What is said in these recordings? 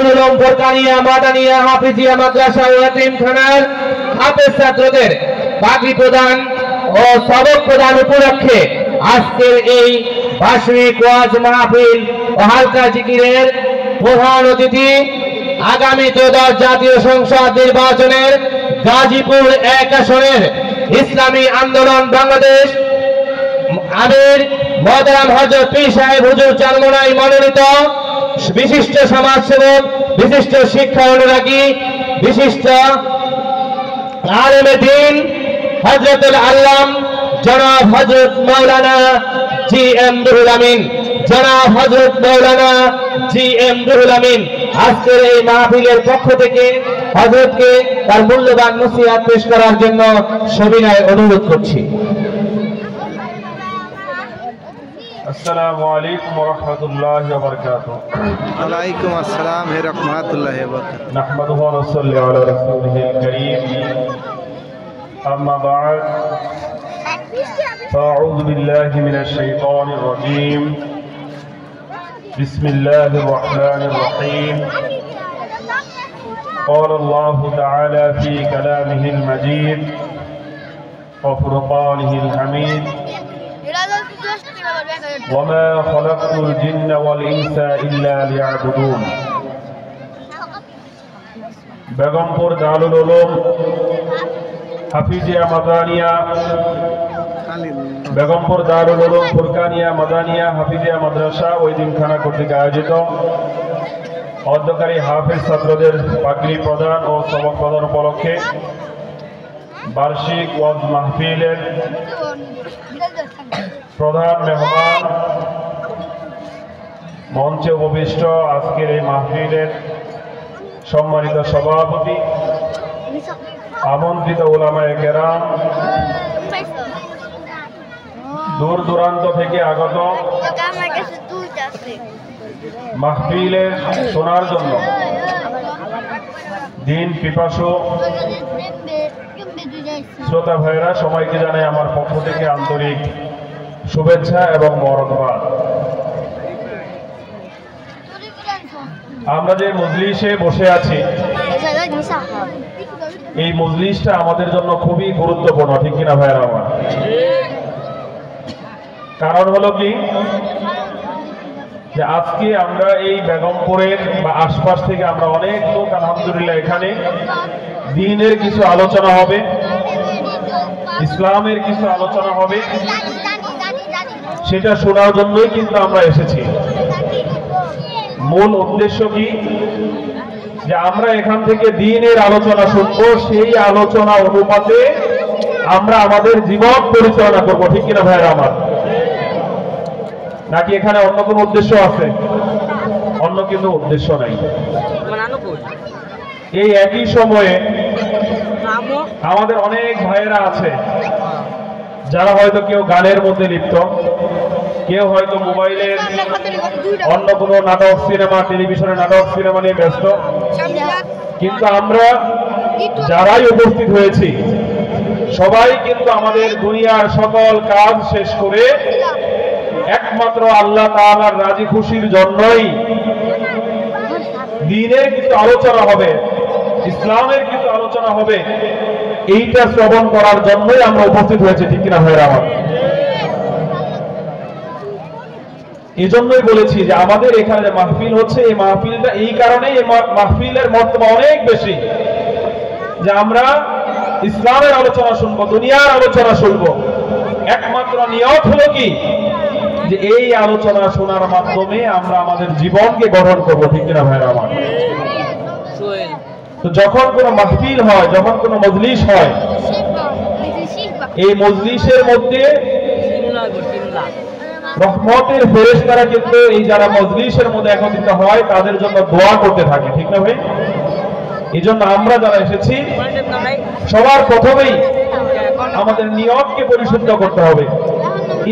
দারুল উলুম ফুরকানিয়া মাদানিয়া হাফিজিয়া মাদ্রাসা ও ইয়াতীমখানার হাফেজ ছাত্রদের পাগড়ি প্রদান ও সবক প্রদান উপলক্ষে আজকের এই বার্ষিক ওয়াজ মাহফিল ও হালকা জিকিরের প্রধান অতিথি আগামী ত্রয়োদশ জাতীয় সংসদ নির্বাচনের গাজীপুর 1 আসনের ইসলামী আন্দোলন বাংলাদেশ আমির মোহতারাম হযরত পীর সাহেব হুজুর চারমোনাই মনোনীত বিশিষ্ট সমাজসেবক, বিশিষ্ট শিক্ষা অনুরাগী, বিশিষ্ট আলেম দ্বীন হযরতুল আল্লাম জনাব হযরত মাওলানা জি.এম. রুহুল আমিন, জনাব হযরত মাওলানা জি.এম. রুহুল আমিন আজকের এই মাহফিলের পক্ষ থেকে হযরতকে তার মূল্যবান নসিহত পেশ করার জন্য সবিনয় অনুরোধ করছি। السلام عليكم ورحمة الله وبركاته. وعليكم السلام ورحمة الله وبركاته. نحمده ونصلي على رسوله الكريم. أما بعد فأعوذ بالله من الشيطان الرجيم. بسم الله الرحمن الرحيم. قال الله تعالى في كلامه المجيد وفرقانه الحميد وما خلقت الجن والإنس إلا ليعبدون. বেগমপুর দারুল উলুম হাফিজিয়া মাদানিয়া বেগমপুর দারুল উলুম ফুরকানিয়া মাদানিয়া হাফিজিয়া মাদ্রাসা ও ইয়াতীমখানা কর্তৃক আয়োজিত অধ্যকারী হাফেজ ছাত্রদের পাগড়ি প্রদান ও সবক প্রদান উপলক্ষে বার্ষিক ওয়াজ মাহফিলের প্রধান মেহমান, মঞ্চে উপবিষ্ট আজকের এই মাহফিলের সম্মানিত সভাপতি, আমন্ত্রিত উলামায়ে কেরাম, দূর দূরান্ত থেকে আগত মাহফিলে শোনার জন্য দিন পিপাসু শ্রোতা ভাইরা, সবাইকে জানাই আমার পক্ষ থেকে আন্তরিক শুভেচ্ছা এবং মোবারকবাদ। আমরা যে মজলিসে বসে আছি, এই মজলিসটা আমাদের জন্য খুবই গুরুত্বপূর্ণ, ঠিক কিনা ভাইরা আমার? কারণ হলো কি, যে আজকে আমরা এই বেগমপুরের বা আশপাশ থেকে আমরা অনেক লোক আলহামদুলিল্লাহ এখানে দ্বীনের কিছু আলোচনা হবে, ইসলামের কিছু আলোচনা হবে, সেটা শোনার জন্যই কিন্তু আমরা এসেছি। মূল উদ্দেশ্য কি, যে আমরা এখান থেকে দ্বীনের আলোচনা শুনবো, সেই আলোচনা অনুপাতে আমরা আমাদের জীবন পরিচালনা করব, ঠিক কিনা ভাইরা আমার? নাকি এখানে অন্য কোনো উদ্দেশ্য আছে? অন্য কিন্তু উদ্দেশ্য নাই। এই একই সময়ে আমাদের অনেক ভাইয়েরা আছে যারা হয়তো কেউ গানের মধ্যে লিপ্ত, কেউ হয়তো মোবাইলের অন্য কোনো নাটক সিনেমা, টেলিভিশনের নাটক সিনেমা নিয়ে ব্যস্ত। কিন্তু আমরা যারাই উপস্থিত হয়েছি সবাই কিন্তু আমাদের দুনিয়ার সকল কাজ শেষ করে একমাত্র আল্লাহ তাআলার রাজি খুশির জন্যই দ্বীনের কিছু আলোচনা হবে, ইসলামের কিছু আলোচনা হবে, এইটা শ্রবণ করার জন্যই আমরা উপস্থিত হয়েছি, ঠিক কিনা ভাইরা আমার? এই জন্যই বলেছি যে আমাদের এখানে যে মাহফিল হচ্ছে, এই মাহফিলটা এই কারণেই, এই মাহফিলের মর্তবা অনেক বেশি, যে আমরা ইসলামের আলোচনা শুনবো, দুনিয়ার আলোচনা শুনবো। একমাত্র নিয়ত হলো কি, যে এই আলোচনা শোনার মাধ্যমে আমরা আমাদের জীবনকে গঠন করবো, ঠিক কিনা ভাইরা আমার? তো যখন কোনো মাহফিল হয়, যখন কোনো মজলিস হয়, এই মজলিসের মধ্যে রহমতের ফেরেশতারা কিন্তু এই যারা মজলিসের মধ্যে একত্রিত হয় তাদের জন্য দোয়া করতে থাকে, ঠিক না ভাই? এই জন্য আমরা যারা এসেছি সবার প্রথমেই আমাদের নিয়তকে পরিশুদ্ধ করতে হবে।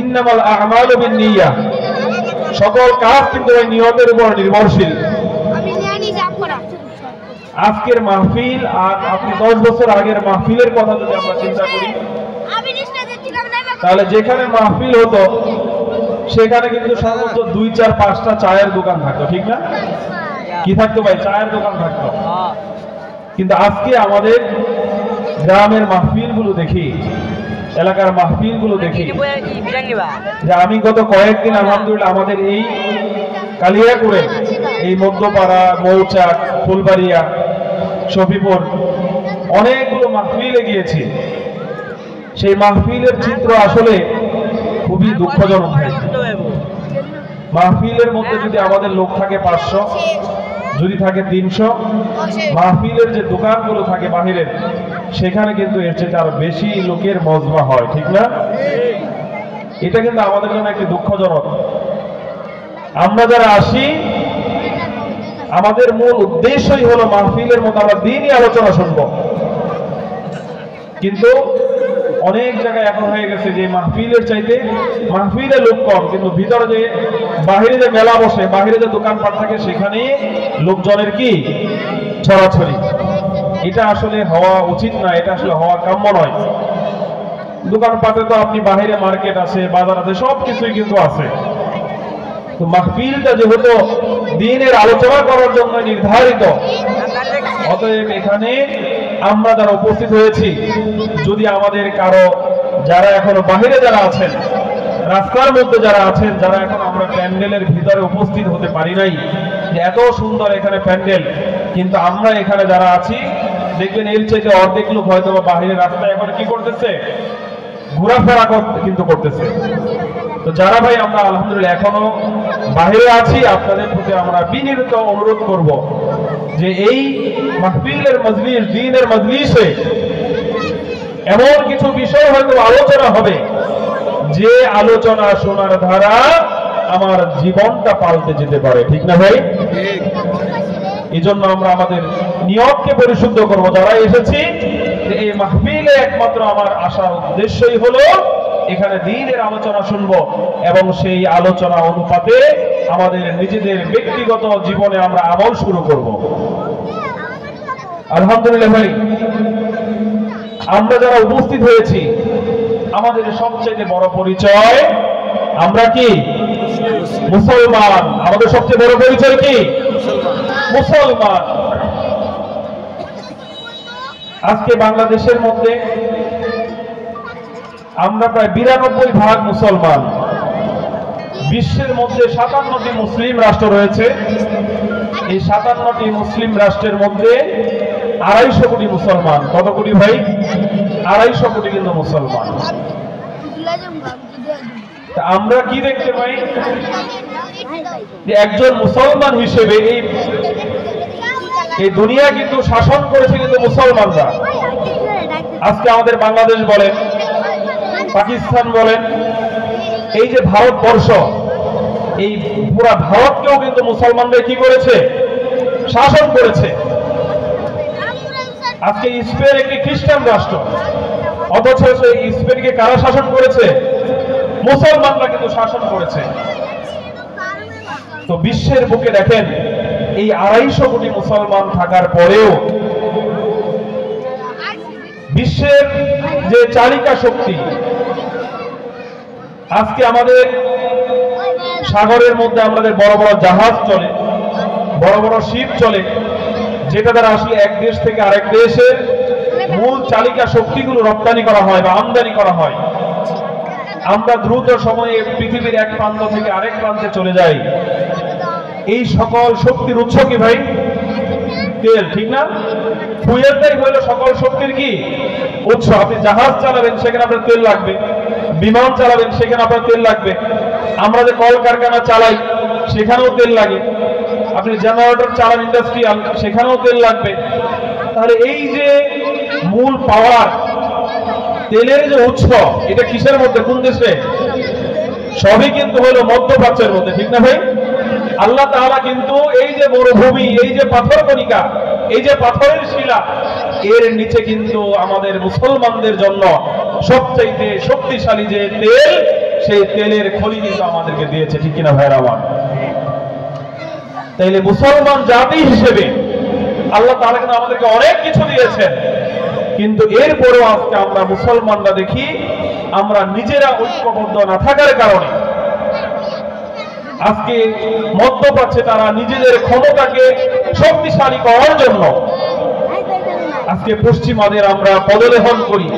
ইন্নামাল আ'মালু বিন্নিয়াহ, সকল কাজ কিন্তু এই নিয়তের উপর নির্ভরশীল। আজকের মাহফিল আর আপনি 10 বছর আগের মাহফিলের কথা যদি আমরা চিন্তা করি, তাহলে যেখানে মাহফিল হতো সেখানে কিন্তু সর্বোচ্চ 2, 4, 5টা চায়ের দোকান থাকতো, ঠিক না? কি থাকতো ভাই? চায়ের দোকান থাকতো। কিন্তু আজকে আমাদের গ্রামের মাহফিলগুলো দেখি, এলাকার মাহফিলগুলো দেখি, যে আমি গত কয়েকদিন আলহামদুলিল্লাহ আমাদের এই কালিয়াকুড়ে, এই মধ্যপাড়া, মৌচাক, ফুলবাড়িয়া, শফিপুর অনেকগুলো মাহফিলে গিয়েছি। সেই মাহফিলের চিত্র আসলে খুবই দুঃখজনক। মাহফিলের মধ্যে যদি আমাদের লোক থাকে 500, যদি থাকে 300, মাহফিলের যে দোকানগুলো থাকে বাহিরের, সেখানে কিন্তু এর চেয়ে আরো বেশি লোকের মজমা হয়, ঠিক না? এটা কিন্তু আমাদের জন্য একটি দুঃখজনক। আমরা যারা আসি, আমাদের মূল উদ্দেশ্যই হলো মাহফিলের মতো আমরা দিনই আলোচনা শুনবো। কিন্তু অনেক জায়গায় এখন হয়ে গেছে যে মাহফিলের চাইতে মাহফিলে লোক কম, কিন্তু ভিতরে যে বাহিরে যে মেলা বসে, বাহিরে যে দোকানপাট থাকে, সেখানে লোকজনের কি ছড়াছড়ি। এটা আসলে হওয়া উচিত না, এটা আসলে হওয়া কাম্য নয়। দোকানপাটে তো আপনি বাহিরে মার্কেট আছে, বাজার আছে, সবকিছুই কিন্তু আছে। তো মাহফিলটা যেহেতু দ্বীনের আলোচনা করার জন্য নির্ধারিত, অতএব এখানে আমরা যারা উপস্থিত হয়েছি, যদি আমাদের কারো যারা এখনো বাহিরে যারা আছেন, রাস্তার মধ্যে যারা আছেন, যারা এখন আমরা প্যান্ডেলের ভিতরে উপস্থিত হতে পারি নাই, যে এত সুন্দর এখানে প্যান্ডেল, কিন্তু আমরা এখানে যারা আছি দেখবেন এর চাইতে অর্ধেক লোক হয়তো বাহিরে রাস্তায় এখন কি করতেছে, ঘোরাফেরা কিন্তু করতেছে। তো যারা ভাই আমরা আলহামদুলিল্লাহ এখনো বাহিরে আছি, আপনাদের প্রতি আমরা বিনীত অনুরোধ করব যে এই মাহফিলের মজলিস, দ্বীনের মজলিসে এমন কিছু বিষয় হয়তো আলোচনা হবে, যে আলোচনা শোনার দ্বারা আমার জীবনটা পাল্টে যেতে পারে, ঠিক না ভাই? এই জন্য আমরা আমাদের নিয়তকে পরিশুদ্ধ করব। যারা এসেছি, যে এই মাহফিলে একমাত্র আমার আসার উদ্দেশ্যই হলো এখানে দ্বীনের আলোচনা শুনবো, এবং সেই আলোচনা অনুপাতে আমাদের নিজেদের ব্যক্তিগত জীবনে আমরা আমল শুরু করব। আলহামদুলিল্লাহ ভাই, আমরা যারা উপস্থিত হয়েছি, আমাদের সবচেয়ে বড় পরিচয় আমরা কি মুসলমান। আমাদের সবচেয়ে বড় পরিচয় কি? মুসলমান। আজকে বাংলাদেশের মধ্যে আমরা প্রায় 92% মুসলমান। বিশ্বের মধ্যে 57টি মুসলিম রাষ্ট্র রয়েছে। এই 57টি মুসলিম রাষ্ট্রের মধ্যে 250 কোটি মুসলমান। কত কোটি ভাই? 250 কোটি কিন্তু মুসলমান। আমরা কি দেখতে পাই, যে একজন মুসলমান হিসেবে এই দুনিয়া কিন্তু শাসন করেছে কিন্তু মুসলমানরা। আজকে আমাদের বাংলাদেশ বলেন, পাকিস্তান বলেন, এই যে ভারতবর্ষ, এই পুরা ভারতকেও কিন্তু মুসলমানরা কি করেছে? শাসন করেছে। আজকে স্পেন একটি খ্রিস্টান রাষ্ট্র, অথচ সেই স্পেনকে কারা শাসন করেছে? মুসলমানরা কিন্তু শাসন করেছে। তো বিশ্বের বুকে দেখেন, এই 250 কোটি মুসলমান থাকার পরেও বিশ্বের যে চালিকা শক্তি, আজকে আমাদের সাগরের মধ্যে আমাদের বড় বড় জাহাজ চলে, বড় বড় শিপ চলে, যেটা দ্বারা আসলে এক দেশ থেকে আরেক দেশের মূল চালিকা শক্তিগুলো রপ্তানি করা হয় বা আমদানি করা হয়। আমরা দ্রুত সময়ে পৃথিবীর এক প্রান্ত থেকে আরেক প্রান্তে চলে যাই। এই সকল শক্তির উৎস কি ভাই? তেল, ঠিক না? ফুয়েলটাই হলো সকল শক্তির কি উৎস। আপনি জাহাজ চালাবেন, সেখানে আপনার তেল লাগবে। বিমান চালাবেন, সেখানে আপনার তেল লাগবে। আমরা যে কলকারখানা চালাই, সেখানেও তেল লাগে। আপনি জেনারেটর চালান ইন্ডাস্ট্রিয়াল, সেখানেও তেল লাগবে। তাহলে এই যে মূল পাওয়ার, তেলের যে উৎস, এটা কিসের মধ্যে, কোন দেশে? সবই কিন্তু হলো মধ্যপ্রাচ্যের মধ্যে, ঠিক না ভাই? আল্লাহ তাআলা কিন্তু এই যে মরুভূমি, এই যে পাথর কণিকা, এই যে পাথরের শিলা, এর নিচে কিন্তু আমাদের মুসলমানদের জন্য সবচাইতে শক্তিশালী যে তেল, সেই তেলের খনি কিন্তু আমাদেরকে দিয়েছে, ঠিক কিনা ভাইরা আমার? তাইলে মুসলমান জাতি হিসেবে আল্লাহ তাআলা কিন্তু আমাদেরকে অনেক কিছু দিয়েছেন, কিন্তু এরপরেও আজকে আমরা মুসলমানরা দেখি, আমরা নিজেরা ঐক্যবদ্ধ না থাকার কারণে আজকে মধ্যপ্রাচ্যে তারা নিজেদের ক্ষমতাকে শক্তিশালী করার জন্য আজকে পশ্চিমাদের আমরা পদলেহন করি,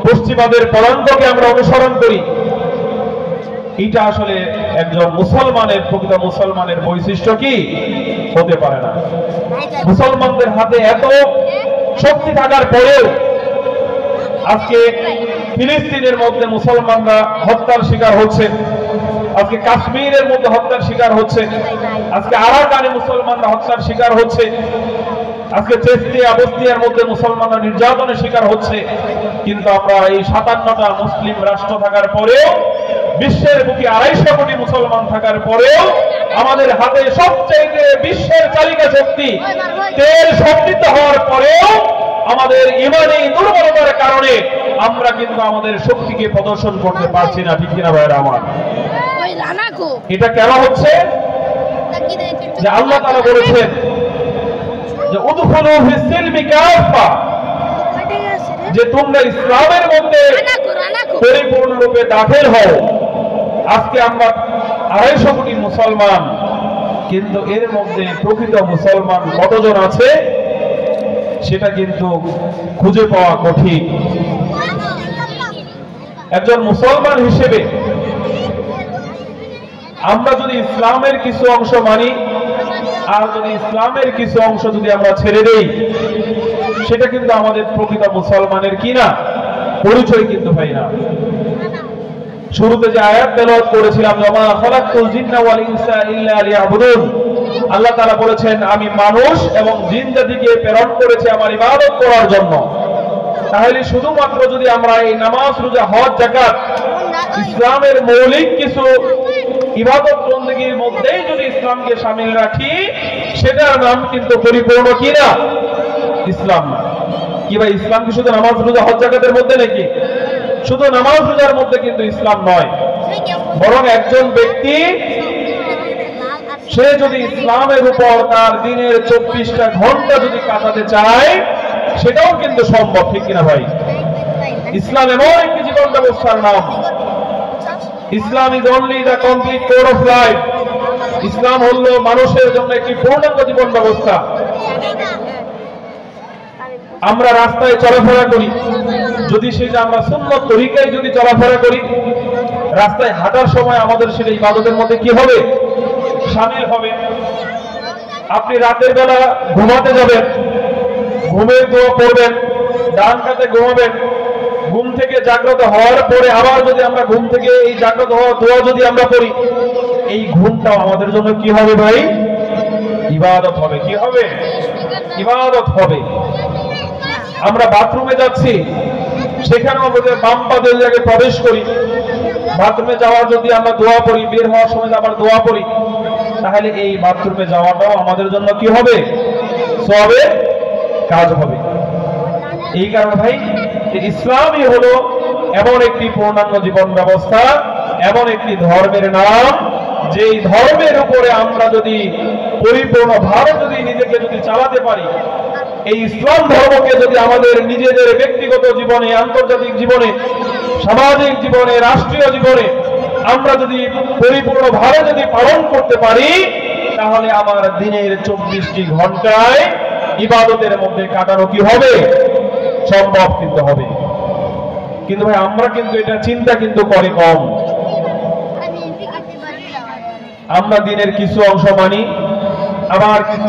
পশ্চিমাদের পদাঙ্ককে আমরা অনুসরণ করি। এটা আসলে একজন মুসলমানের, প্রকৃত মুসলমানের বৈশিষ্ট্য কি হতে পারে না। মুসলমানদের হাতে এত শক্তি থাকার পরেও আজকে ফিলিস্তিনের মধ্যে মুসলমানরা হত্যার শিকার হচ্ছে, আজকে কাশ্মীরের মধ্যে হত্যার শিকার হচ্ছে, আজকে আরাকানে মুসলমানরা হত্যার শিকার হচ্ছে, আজকে চেস্তিয়া বস্তিয়ার মধ্যে মুসলমানরা নির্যাতনের শিকার হচ্ছে। কিন্তু আমরা এই 57টা মুসলিম রাষ্ট্র থাকার পরেও, বিশ্বের বুকে 250 কোটি মুসলমান থাকার পরেও আমাদের হাতে সবচেয়ে বিশ্বের চালিকা শক্তি তেল সমৃদ্ধ হওয়ার পরেও আমাদের ইমানি দুর্বলতার কারণে আমরা কিন্তু আমাদের শক্তিকে প্রদর্শন করতে পারছি না। ঠিক কিনা ভাইরা আমার? এটা কেন হচ্ছে? যে আল্লাহ তাআলা বলেছেন যে উদখুলু ফিস সিলমি কাফা, যে তোমরা ইসলামের মধ্যে পরিপূর্ণরূপে দাখিল হও। আজকে আমরা 250 কোটি মুসলমান, কিন্তু এর মধ্যে প্রকৃত মুসলমান কতজন আছে সেটা কিন্তু খুঁজে পাওয়া কঠিন। একজন মুসলমান হিসেবে আমরা যদি ইসলামের কিছু অংশ মানি আর যদি ইসলামের কিছু অংশ যদি আমরা ছেড়ে দেই, সেটা কিন্তু আমাদের প্রকৃত মুসলমানের কি না পরিচয় কিন্তু হয় না। শুরুতে যে আয়াত তেলাওয়াত করেছিলাম, ওয়া খালাকতুল জিন্না ওয়াল ইনসা ইল্লা লিয়াবুদুন, আল্লাহ তাআলা বলেছেন আমি মানুষ এবং জিন জাতিকে প্রেরণ করেছি আমার ইবাদত করার জন্য। তাহলে শুধুমাত্র যদি আমরা এই নামাজ, রোজা, হজ, যাকাত, ইসলামের মৌলিক কিছু ইবাদত বন্দেগীর মধ্যেই যদি ইসলামকে শামিল রাখি, সেটার নাম কিন্তু পরিপূর্ণ কি না ইসলাম না। কি ভাই, ইসলাম কি শুধু নামাজ, রোজা, হজ, যাকাতের মধ্যে নাকি? শুধু নামাজ রোজার মধ্যে কিন্তু ইসলাম নয়, বরং একজন ব্যক্তি সে যদি ইসলামের উপর তার দিনের 24টা ঘন্টা যদি কাটাতে চায়, সেটাও কিন্তু সম্ভব। ঠিক কিনা ভাই? ইসলাম এমন একটি জীবন ব্যবস্থার নাম। Islam is only the complete code of life. ইসলাম হলো মানুষের জন্য একটি পূর্ণাঙ্গ জীবন ব্যবস্থা। আমরা রাস্তায় চলাফেরা করি, যদি সেটা আমরা সুন্নত তরিকায় যদি চলাফেরা করি, রাস্তায় হাঁটার সময় আমাদের সেটা ইবাদতের মধ্যে কি হবে? শামিল হবে। আপনি রাতের বেলা ঘুমাতে যাবেন, ঘুমের দোয়া পড়বেন, ডান কাতে ঘুমাবেন, ঘুম থেকে জাগ্রত হওয়ার পরে আবার যদি আমরা ঘুম থেকে এই জাগ্রত হওয়ার দোয়া যদি আমরা পড়ি, এই ঘুমটাও আমাদের জন্য কি হবে ভাই? ইবাদত হবে। কি হবে? ইবাদত হবে। আমরা বাথরুমে যাচ্ছি, সেখানেও আমাদের বাম পা দিয়ে জায়গায় প্রবেশ করি, বাথরুমে যাওয়ার যদি আমরা দোয়া পড়ি, বের হওয়ার সময় আবার দোয়া পড়ি, তাহলে এই বাথরুমে যাওয়াটাও আমাদের জন্য কি হবে? সওয়াবের কাজ হবে। এই কারণে ভাই, ইসলামই হলো এমন একটি পূর্ণাঙ্গ জীবন ব্যবস্থা, এমন একটি ধর্মের নাম, যেই ধর্মের উপরে আমরা যদি পরিপূর্ণভাবে যদি নিজেকে যদি চালাতে পারি, এই ইসলাম ধর্মকে যদি আমাদের নিজেদের ব্যক্তিগত জীবনে, আন্তর্জাতিক জীবনে, সামাজিক জীবনে, রাষ্ট্রীয় জীবনে আমরা যদি পরিপূর্ণভাবে যদি পালন করতে পারি, তাহলে আমার দিনের 24টি ঘন্টায় ইবাদতের মধ্যে কাটানো কি হবে? সম্ভব কিন্তু হবে। কিন্তু ভাই, আমরা কিন্তু এটা চিন্তা কিন্তু করি কম। আমরা দিনের কিছু অংশ মানি, আবার কিছু